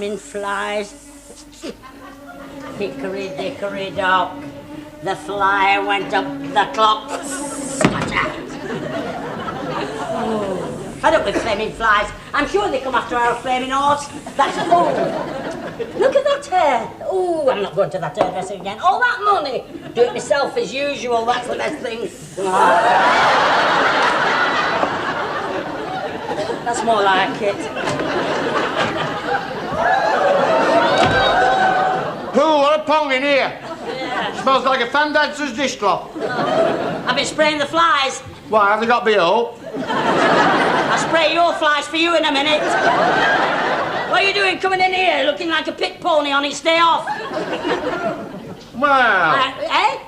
flaming flies. Hickory dickory dock, the fly went up the clock. Oh, fed up with flaming flies. I'm sure they come after our flaming horse. That's all. Look at that hair. Oh, I'm not going to that hairdresser again. All that money. Do it myself as usual. That's the best thing. That's more like it. Pooh, what a pong in here. Yeah. Smells like a fan dancer's dishcloth. I've been spraying the flies. Why, have they got BO? I'll spray your flies for you in a minute. What are you doing coming in here looking like a pit pony on its day off? Well... Eh?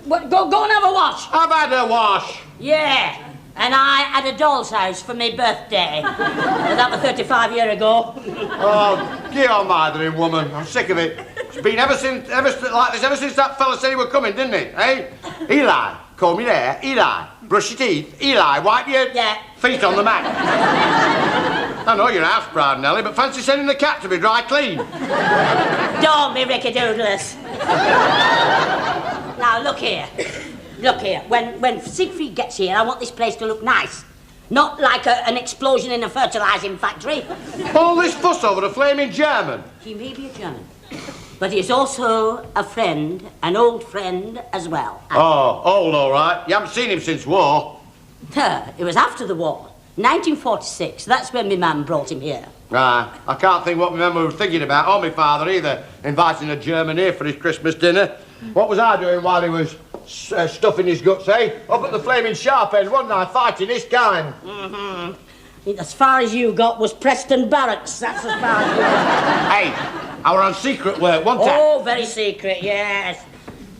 What, go and have a wash. I've had a wash. Yeah. And I had a doll's house for my birthday. That was 35 years ago. Oh, get on, mithering woman. I'm sick of it. It's been ever since that fella said he were coming, didn't it? Eh? Eli, comb your hair. Eli, brush your teeth. Eli, wipe your feet on the mat. I know you're half proud, Nelly, but fancy sending the cat to be dry clean. Don't be rickadoodless. Now, look here. Look here. When Siegfried gets here, I want this place to look nice. Not like an explosion in a fertilising factory. All this fuss over a flaming German. He may be a German, but he's also a friend, an old friend as well. Oh, old, all right. You haven't seen him since war. It was after the war. 1946, that's when my man brought him here. Right. I can't think what my man was thinking about, or my father either, inviting a German here for his Christmas dinner. What was I doing while he was stuffing his guts, eh? Up at the flaming sharp end, wasn't I, fighting this kind? Mm-hmm. As far as you got was Preston Barracks, that's as far as you got. Hey, I were on secret work, wasn't I? Oh, very secret, yes.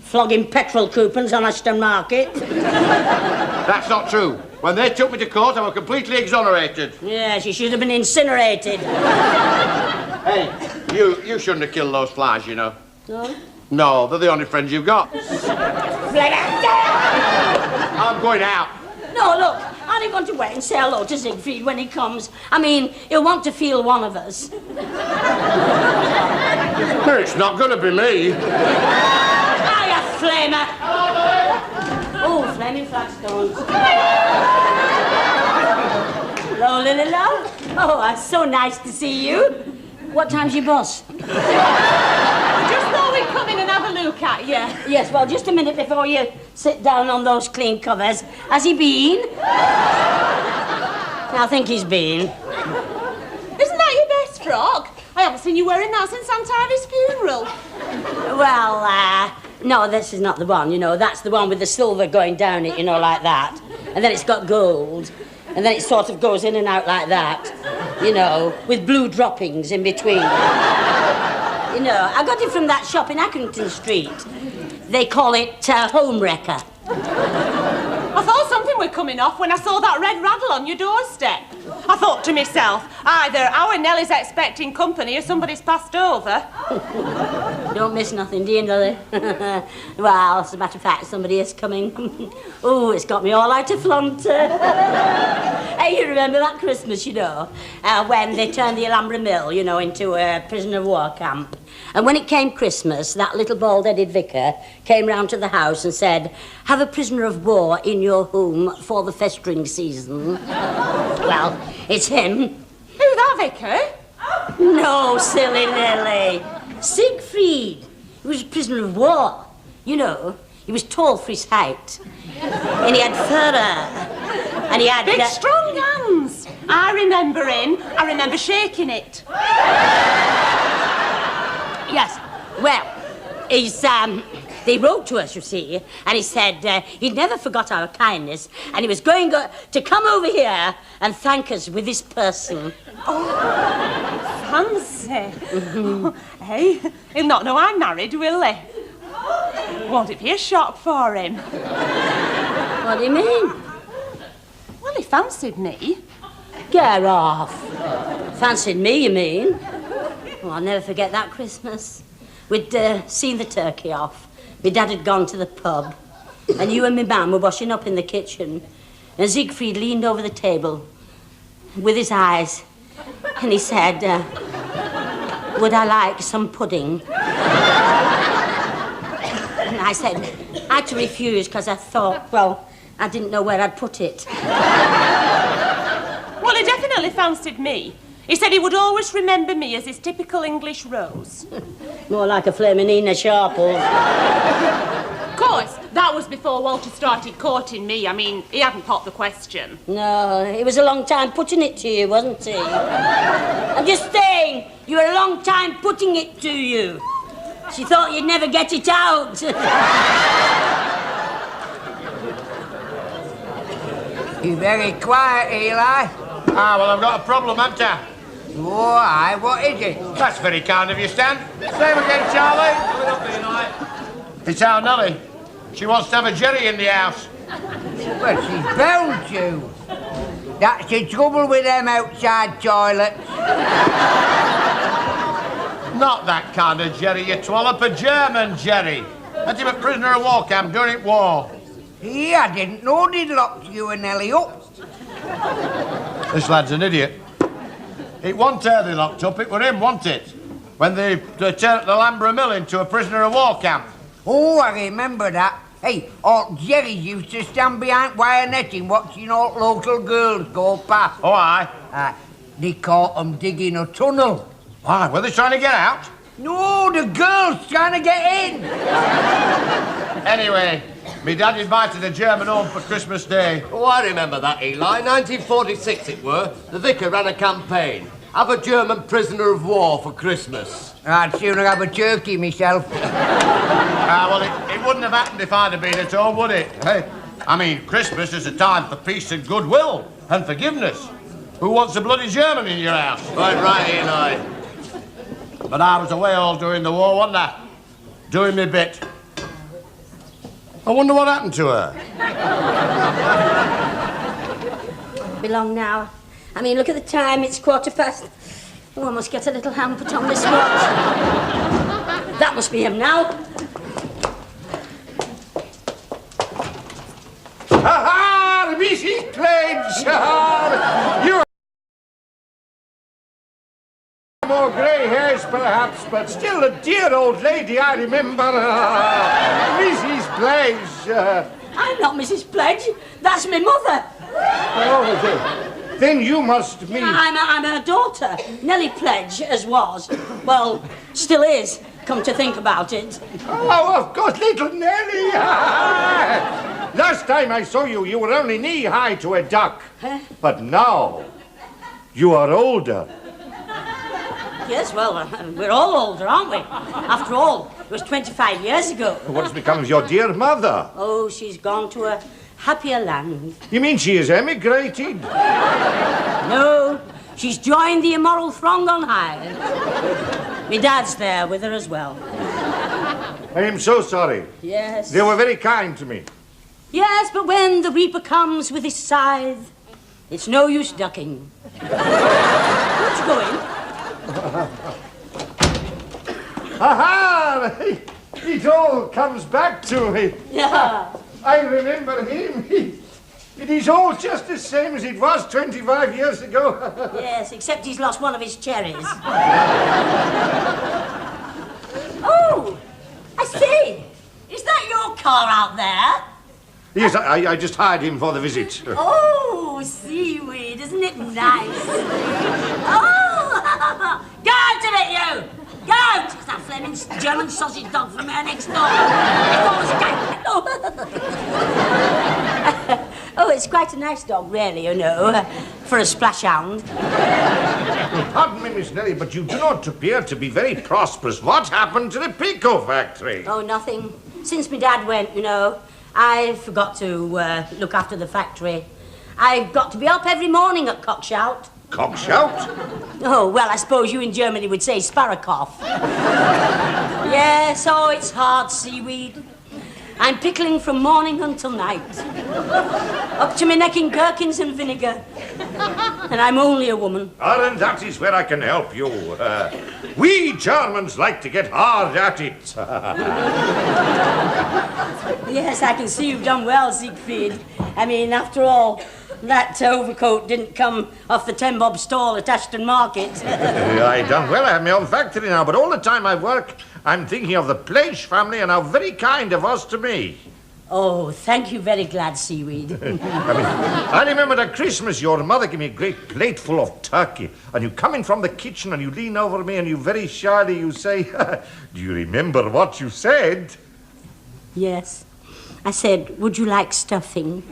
Flogging petrol coupons on Ashton Market. That's not true. When they took me to court, I was completely exonerated. Yes, you should have been incinerated. Hey, you shouldn't have killed those flies, you know. No? No, they're the only friends you've got. I'm going out. No, look, aren't you going to wait and say hello to Siegfried when he comes? I mean, he'll want to feel one of us. It's not going to be me. Hiya, flamer. Oh, flaming flagstones. Hello, Lily love. Oh, it's so nice to see you. What time's your bus? Just thought we'd come in and have a look at you. Yes, well, just a minute before you sit down on those clean covers. Has he been? I think he's been. Isn't that your best frock? I haven't seen you wearing that since Aunt Ivy's funeral. Well, no, this is not the one, you know. That's the one with the silver going down it, you know, like that. And then it's got gold. And then it sort of goes in and out like that, you know, with blue droppings in between. You know, I got it from that shop in Accrington Street. They call it Home Wrecker. I thought something were coming off when I saw that red raddle on your doorstep. I thought to myself, either our Nellie's expecting company or somebody's passed over. Don't miss nothing, do you, Nelly? Well, as a matter of fact, somebody is coming. Oh, it's got me all out of flutter. Hey, you remember that Christmas, you know, when they turned the Alhambra Mill, you know, into a prisoner of war camp? And when it came Christmas, that little bald-headed vicar came round to the house and said, "Have a prisoner of war in your home for the festering season." Well, it's him. Who, that vicar? No, silly Lily. Siegfried. He was a prisoner of war. You know, he was tall for his height. And he had fur. And he had... Big, strong hands. I remember him. I remember shaking it. Yes. Well, he's, they wrote to us, you see, and he said he'd never forgot our kindness, and he was going to come over here and thank us with his person. Oh, fancy. Oh, hey, he'll not know I'm married, will he? Won't it be a shock for him? What do you mean? Well, he fancied me. Get off. Fancied me, you mean? Oh, I'll never forget that Christmas. We'd seen the turkey off. My dad had gone to the pub, and you and my mum were washing up in the kitchen, and Siegfried leaned over the table with his eyes, and he said, would I like some pudding? And I said, I had to refuse because I thought, well, I didn't know where I'd put it. Well, he definitely fancied me. He said he would always remember me as his typical English rose. More like a flaming Nina Sharple. Of course, that was before Walter started courting me. I mean, he hadn't popped the question. No, it was a long time putting it to you, wasn't he? I'm just saying, you were a long time putting it to you. She thought you'd never get it out. You're very quiet, Eli. Ah, well, I've got a problem, haven't I? Why, what is it? That's very kind of you, Stan. Same again, Charlie. Coming up, Eli. It's our Nelly. She wants to have a Jerry in the house. Well, she's bound to. That's the trouble with them outside toilets. Not that kind of Jerry, you twallop. A German Jerry. Had him a prisoner of war camp during war. Yeah, I didn't know they'd locked you and Ellie up. This lad's an idiot. It wasn't her they locked up, it were him, wasn't it? When they turned the Lamborough Mill into a prisoner of war camp. Oh, I remember that. Hey, old Jerry used to stand behind wire netting watching all local girls go past. Oh, aye. They caught them digging a tunnel. Why, were they trying to get out? No, the girls trying to get in. Anyway, me dad invited a German home for Christmas Day. Oh, I remember that, Eli. 1946 it were. The vicar ran a campaign. Have a German prisoner of war for Christmas. I'd sooner have a turkey myself. Well, it wouldn't have happened if I'd have been at home, would it? Hey, I mean, Christmas is a time for peace and goodwill and forgiveness. Who wants a bloody German in your house? Right, Eli. But I was away all during the war, wasn't I? Doing me bit. I wonder what happened to her. Be long now. I mean, look at the time, it's 1:15. Oh, I must get a little hand put on this watch. That must be him now. Ha-ha! Mrs. Pledge! You more grey hairs, perhaps, but still a dear old lady, I remember. Mrs. Pledge. I'm not Mrs. Pledge. That's my mother. Oh, then you must mean... I'm her daughter. Nellie Pledge, as was. Well, still is, come to think about it. Oh, of course, little Nellie. Last time I saw you, you were only knee-high to a duck. Huh? But now, you are older. Yes, well, we're all older, aren't we? After all, it was 25 years ago. What has become of your dear mother? Oh, she's gone to a happier land. You mean she has emigrated? No, she's joined the immoral throng on high. My dad's there with her as well. I am so sorry. Yes. They were very kind to me. Yes, but when the reaper comes with his scythe, it's no use ducking. Where'd you go in? Aha! It all comes back to me. Yeah. I remember him. It is all just the same as it was 25 years ago. Yes, except he's lost one of his cherries. Oh, I see. Is that your car out there? Yes, I just hired him for the visit. Oh, seaweed, isn't it nice? Oh, go out of it, you! Go out! It's that flaming German sausage dog from her next door. Oh, it's quite a nice dog, really, you know, for a splash hound. Pardon me, Miss Nellie, but you do not appear to be very prosperous. What happened to the Pico factory? Oh, nothing. Since my dad went, you know, I forgot to look after the factory. I've got to be up every morning at cockshout. Cockshout? Oh, well, I suppose you in Germany would say sparrowcough. Yes, oh, it's hard, seaweed. I'm pickling from morning until night. Up to my neck in gherkins and vinegar. And I'm only a woman. And that is where I can help you. We Germans like to get hard at it. Yes, I can see you've done well, Siegfried. I mean, after all, That overcoat didn't come off the 10-bob stall at Ashton Market. I done well. I have my own factory now, but all the time I work, I'm thinking of the Pledge family and how very kind it was to me. Oh, thank you very glad, Seaweed. I remember at Christmas your mother gave me a great plate full of turkey, and you come in from the kitchen and you lean over me and you very shyly you say, do you remember what you said? Yes. I said, would you like stuffing?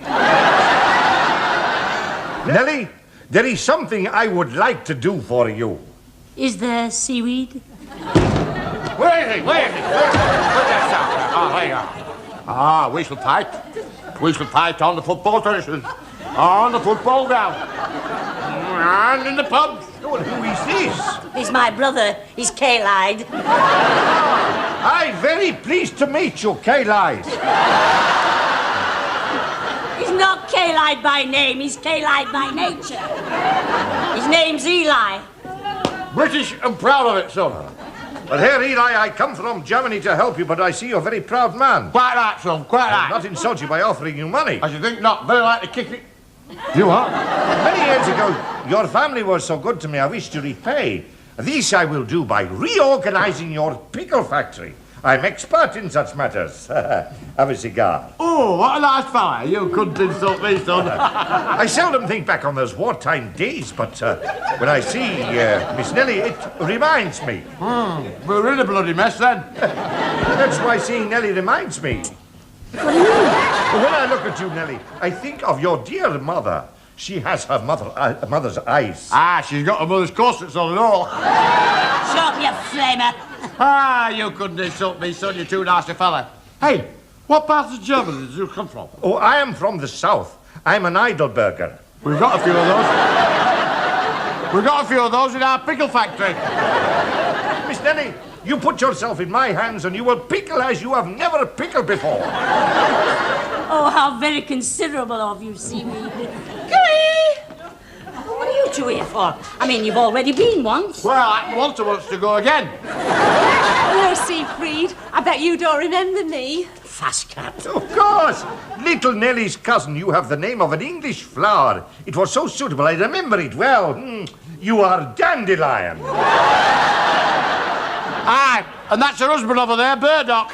Nellie, there is something I would like to do for you. Is there, Seaweed? Where is he? Where is he? Where that sound? Oh, there you are. Ah, we shall fight. We shall fight on the football terraces. On the football ground. And in the pubs. Oh, who is this? He's my brother. He's K-Lied. I'm very pleased to meet you, K-Lied. He's not K-Lied by name. He's K-Lied by nature. His name's Eli. British and proud of it, son. Well, here, Eli, I come from Germany to help you, but I see you're a very proud man. Quite right, son, quite I'll right. not insult you by offering you money. I should think not. Very likely kick it. You are? Many years ago, your family was so good to me, I wish to repay. This I will do by reorganizing your pickle factory. I'm expert in such matters. Have a cigar. Oh, what a nice fella. You couldn't insult me, son. I seldom think back on those wartime days, but when I see Miss Nellie, it reminds me. We're in a bloody mess, then. That's why seeing Nellie reminds me. What do you mean? When I look at you, Nellie, I think of your dear mother. She has her mother's eyes. Ah, she's got her mother's corsets on and all. Shut up, you flamer. Ah, you couldn't insult me, son. You're too nice a fella. Hey, what part of Germany did you come from? Oh, I am from the south. I'm an Heidelberger. We've got a few of those. We've got a few of those in our pickle factory. Miss Nellie, you put yourself in my hands and you will pickle as you have never pickled before. Oh, how very considerable of you, Seaweed. What are you two here for? I mean, you've already been once. Well, I want to go again. Hello, Siegfried. I bet you don't remember me. Fast cat. Of course. Little Nellie's cousin, you have the name of an English flower. It was so suitable, I remember it well. You are Dandelion. Aye, and that's her husband over there, Burdock.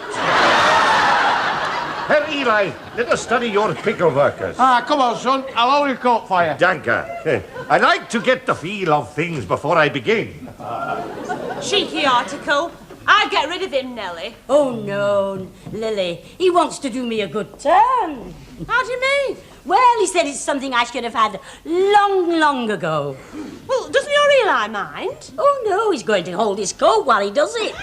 Herr Eli, let us study your pickle workers. Ah, come on, son. I'll hold your coat for you. Danke. I like to get the feel of things before I begin. Cheeky article. I'd get rid of him, Nellie. Oh, no, Lily. He wants to do me a good turn. How do you mean? Well, he said it's something I should have had long, long ago. Well, doesn't your Eli mind? Oh, no, he's going to hold his coat while he does it.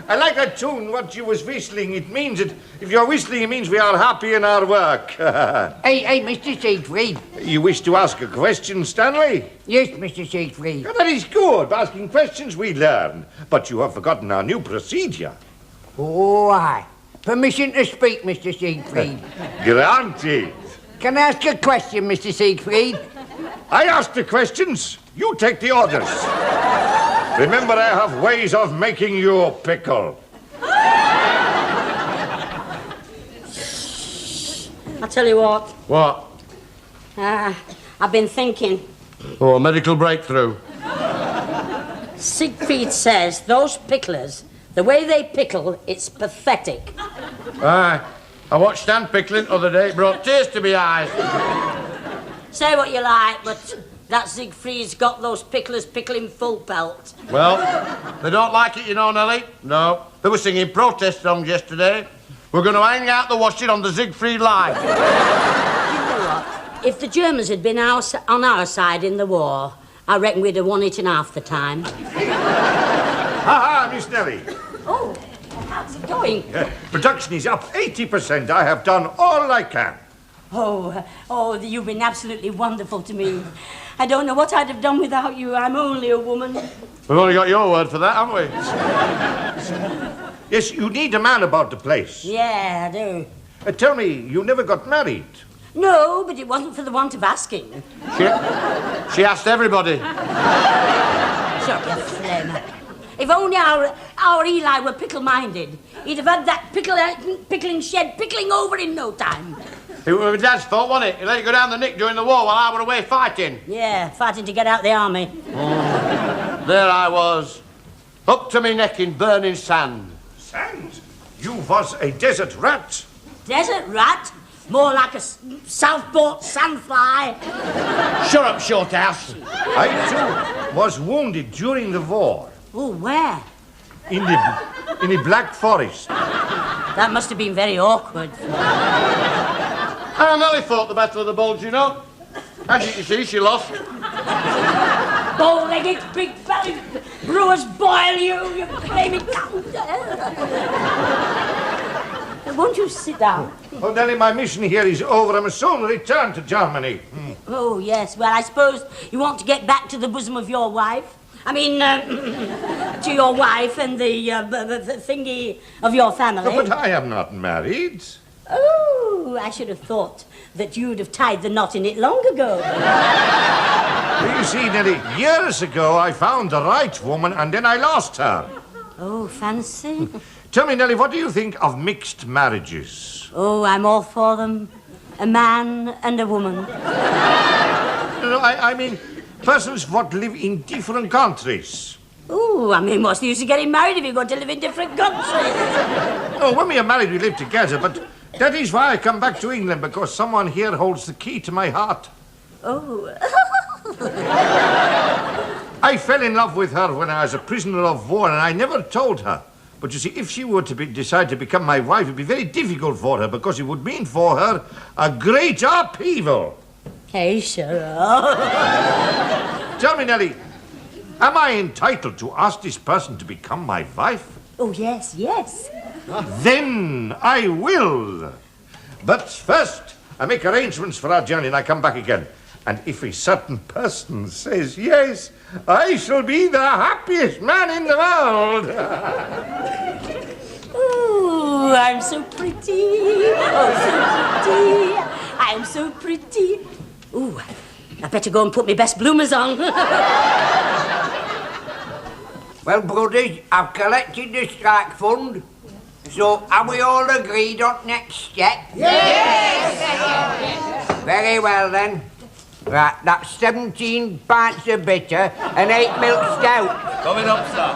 I like that tune, what you was whistling. It means that if you're whistling, it means we are happy in our work. Hey, Mr. Siegfried. You wish to ask a question, Stanley? Yes, Mr. Siegfried. That is good. Asking questions we learn. But you have forgotten our new procedure. Oh, aye. Permission to speak, Mr. Siegfried. Granted. Can I ask a question, Mr. Siegfried? I ask the questions. You take the orders. Remember, I have ways of making you pickle. I'll tell you what. What? I've been thinking. Oh, a medical breakthrough. Siegfried says those picklers, the way they pickle, it's pathetic. Aye. I watched Stan pickling the other day. It brought tears to my eyes. Say what you like, but that Siegfried's got those picklers pickling full pelt. Well, they don't like it, you know, Nellie. No. They were singing protest songs yesterday. We're going to hang out the washing on the Siegfried line. You know what? If the Germans had been on our side in the war, I reckon we'd have won it in half the time. Ha, Miss Nelly. Oh, how's it going? Production is up 80%. I have done all I can. Oh, you've been absolutely wonderful to me. I don't know what I'd have done without you. I'm only a woman. We've only got your word for that, haven't we? Yes, you need a man about the place. Yeah, I do. Tell me, you never got married? No, but it wasn't for the want of asking. She asked everybody. Shut your flame. If only our Eli were pickle-minded, he'd have had that pickling shed pickling over in no time. It was my dad's fault, wasn't it? He let it go down the nick during the war while I were away fighting. Yeah, fighting to get out the army. There I was, up to me neck in burning sand. Sand? You was a desert rat. Desert rat? More like a Southport sandfly. Shut up, Shorthouse. I, too, was wounded during the war. Oh, where? In the Black Forest. That must have been very awkward. I nearly fought the Battle of the Bulge, you know. As you can see, she lost. Bow-legged, big-bellied brewers boil you flaming cow. Won't you sit down? Oh, Nelly, my mission here is over. I must soon return to Germany. Oh, yes. Well, I suppose you want to get back to the bosom of your wife. I mean, to your wife and the thingy of your family. Oh, but I am not married. Oh, I should have thought that you'd have tied the knot in it long ago. You see, Nelly, years ago I found the right woman and then I lost her. Oh, fancy. Tell me, Nelly, what do you think of mixed marriages? Oh, I'm all for them. A man and a woman. No, I mean, persons what live in different countries. Oh, I mean, what's the use of getting married if you're going to live in different countries? Oh, when we are married, we live together, but that is why I come back to England, because someone here holds the key to my heart. Oh. I fell in love with her when I was a prisoner of war, and I never told her. But you see, if she were to decide to become my wife, it would be very difficult for her, because it would mean for her a great upheaval. Hey, shut up. Tell me, Nelly, am I entitled to ask this person to become my wife? Oh, yes, yes. Then I will. But first, I make arrangements for our journey and I come back again. And if a certain person says yes, I shall be the happiest man in the world. Ooh, I'm so pretty. Oh, so pretty. I'm so pretty. Ooh, I better go and put my best bloomers on. Well, brothers, I've collected the strike fund. So, are we all agreed on next step? Yes! Very well, then. Right, that's 17 pints of bitter and 8 milk stout. Coming up, sir.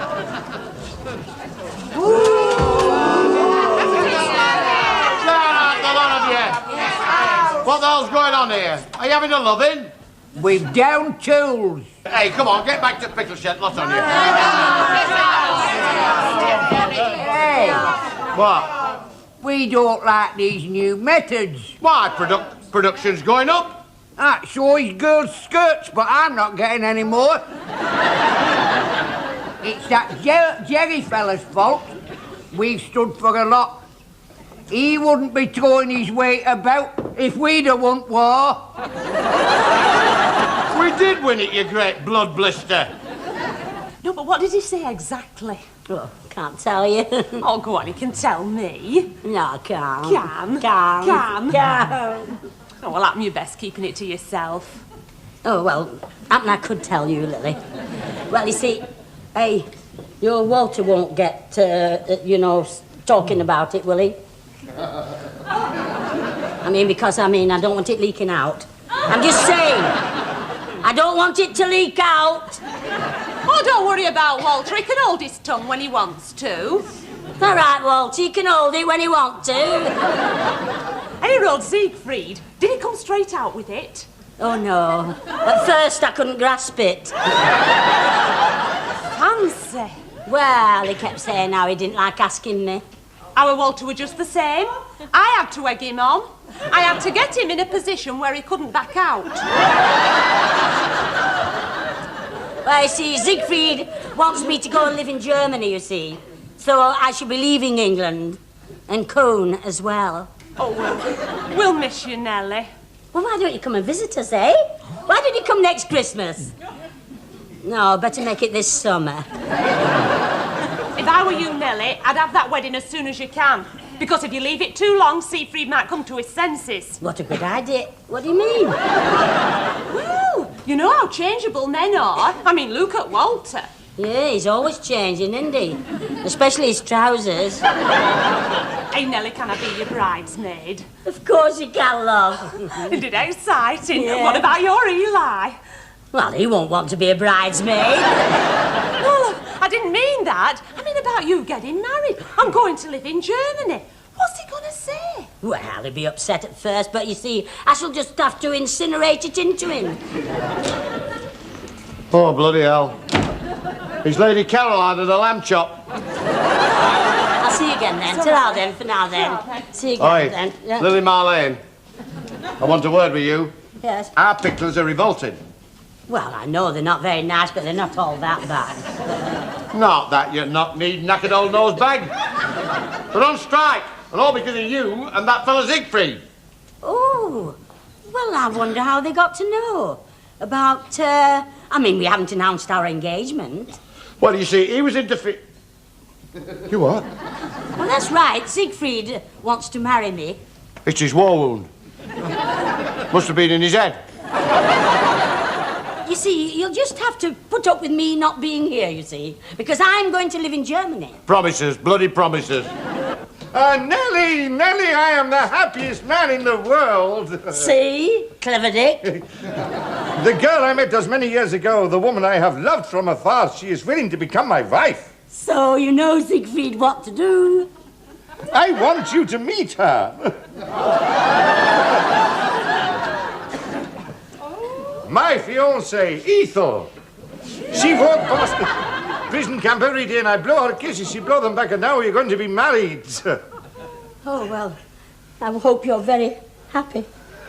The lot of you. What the hell's going on here? Are you having a loving? We've down tools. Hey, come on, get back to pickle shed, lot on you. Hey, What? we don't like these new methods. Why, production's going up? That shows girls' skirts, but I'm not getting any more. It's that Jerry fella's fault. We've stood for a lot. He wouldn't be throwing his weight about if we'd have won war. We did win it, you great blood blister. No, but what did he say exactly? Oh, can't tell you. Oh, go on, you can tell me. No, I can't. Can? Can. Oh, well, I'm your best keeping it to yourself. Oh, well, I could tell you, Lily. Well, you see, hey, your Walter won't get, talking about it, will he? I mean, because, I don't want it leaking out. I'm just saying, I don't want it to leak out. Oh, don't worry about Walter. He can hold his tongue when he wants to. All right, Walter, he can hold it when he wants to. Hey, old Siegfried, did he come straight out with it? Oh, no. At first, I couldn't grasp it. Fancy. Well, he kept saying how he didn't like asking me. Our Walter were just the same. I had to egg him on. I had to get him in a position where he couldn't back out. Well, you see, Siegfried wants me to go and live in Germany, you see. So I should be leaving England. And Cone as well. Oh, we'll miss you, Nellie. Well, why don't you come and visit us, eh? Why don't you come next Christmas? No, better make it this summer. If I were you, Nellie, I'd have that wedding as soon as you can. Because if you leave it too long, Siegfried might come to his senses. What a good idea. What do you mean? Well, you know how changeable men are. I mean, look at Walter. Yeah, he's always changing, isn't he? Especially his trousers. Hey, Nellie, can I be your bridesmaid? Of course you can, love. Isn't it exciting? Yeah. What about your Eli? Well, he won't want to be a bridesmaid. Well, I didn't mean that. I mean about you getting married. I'm going to live in Germany. What's he going to say? Well, he'll be upset at first, but you see, I shall just have to incinerate it into him. Oh, bloody hell. It's Lady Caroline at the lamb chop. I'll see you again then. Ta-ra then, for now then. See you again then. Yeah. Lily Marlene, I want a word with you. Yes. Our picklers are revolted. Well, I know they're not very nice, but they're not all that bad. Not that you knock-kneed, knackered old nose bag. They're on strike, and all because of you and that fella Siegfried. Oh, well, I wonder how they got to know about, I mean, we haven't announced our engagement. Well, you see, he was interfering. You what? Well, that's right. Siegfried wants to marry me. It's his war wound. Must have been in his head. You see, you'll just have to put up with me not being here, you see, because I'm going to live in Germany. Promises, bloody promises. Nellie, I am the happiest man in the world. See? Clever Dick. The girl I met those many years ago, the woman I have loved from afar, she is willing to become my wife. So you know, Siegfried, what to do. I want you to meet her. My fiancée, Ethel. She walked past the prison camp every day and I blow her kisses. She blow them back and now we're going to be married. Oh, well, I hope you're very happy.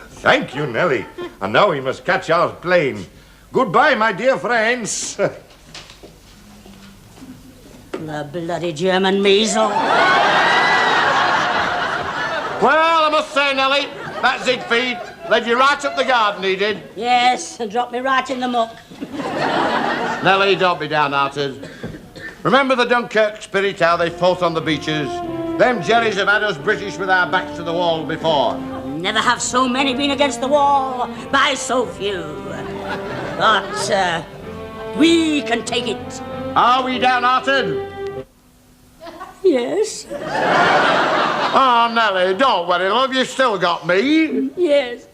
Thank you, Nellie. And now we must catch our plane. Goodbye, my dear friends. The bloody German measles. Well, I must say, Nellie, that Siegfried led you right up the garden, he did. Yes, and dropped me right in the muck. Nellie, don't be downhearted. Remember the Dunkirk spirit, how they fought on the beaches? Them Jerrys have had us British with our backs to the wall before. Never have so many been against the wall by so few. But, we can take it. Are we downhearted? Yes. Oh, Nellie, don't worry, love, you've still got me. Yes.